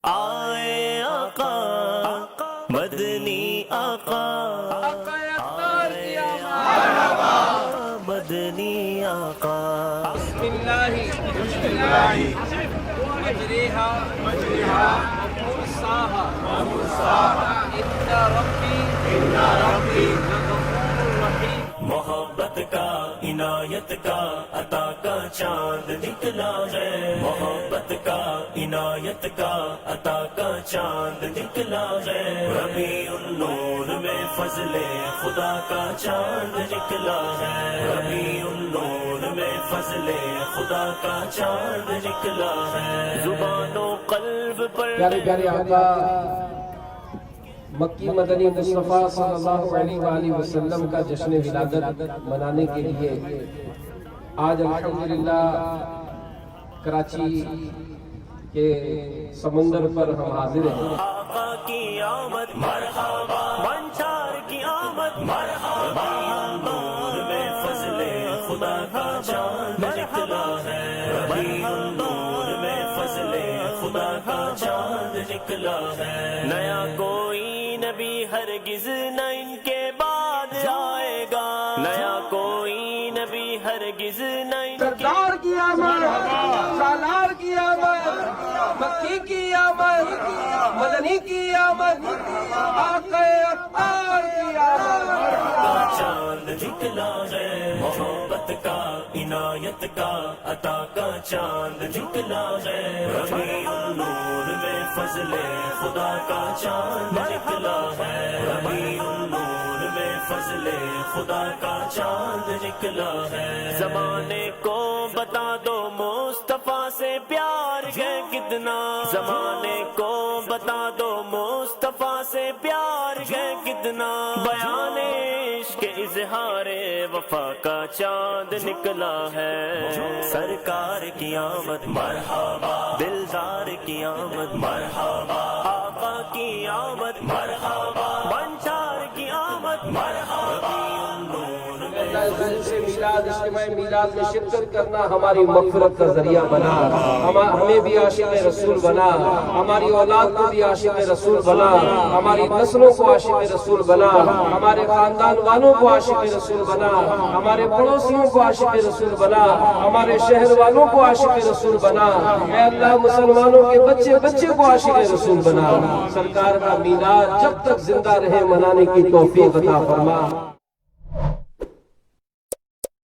آئے آقا مدنی آقا، مدنی آقا، بسم اللہ مجریہا ومرساہا ان ربی لغفور رحیم۔ محبت کا عنایت کا عطا کا چاند نکلا ہے، محبت کا عنایت کا عطا کا چاند نکلا ہے، ربیع النور میں فضل خدا کا چاند نکلا ہے، ربیع النور میں فضل خدا کا چاند نکلا ہے، زبان و قلب پر پیارے پیارے آقا مکی مدنی مصطفیٰ صلی اللہ علیہ وآلہ وسلم کا جشن ولادت منانے کے لیے آج الحمدللہ کراچی کے سمندر پر ہم حاضر ہیں۔ آقا کی آمد مرحبا، منچار کی آمد مرحبا، نور میں فضل خدا کا چاند نکلا ہے، ربیع النور میں فضل خدا کا چاند نکلا ہے، نیا کوئی نبی ہرگز نہ ان کے بعد آئے گا، نیا کوئی نبی ہرگز نہ ان کے سردار کی آمد، سالار کی آمد، مکی کی آمد، مدنی کی آمد، آقا اختار کی آمد کا چاند نکلا ہے، محبت کا عنایت کا عطا کا چاند نکلا ہے، ربیع النور میں فضل خدا کا چاند نکلا ہے، ربیع النور میں فضل خدا کا چاند نکلا ہے، زمانے کو بتا دو مصطفیٰ سے پیار ہے کتنا، زمانے کو بتا دو مصطفیٰ سے پیار ہے کتنا، بیان عشق اظہار وفا کا چاند نکلا ہے، سرکار کی آمد مرحبا، دلدار کی آمد مرحبا، آقا کی آمد مرحبا، منچار کی آمد مرحبا، سے میلاد اجتماع میلاد میں شرکت کرنا ہماری مغفرت کا ذریعہ بنا، ہمیں بھی عاشق رسول بنا، ہماری اولاد کو بھی عاشق رسول بنا، ہماری نسلوں کو عاشق رسول بنا، ہمارے خاندان والوں کو عاشق رسول بنا، ہمارے پڑوسیوں کو عاشق رسول بنا، ہمارے شہر والوں کو عاشق رسول بنا، اے اللہ مسلمانوں کے بچے بچے کو عاشق رسول بنا، سرکار کا میلاد جب تک زندہ رہے منانے کی توفیق عطا فرما۔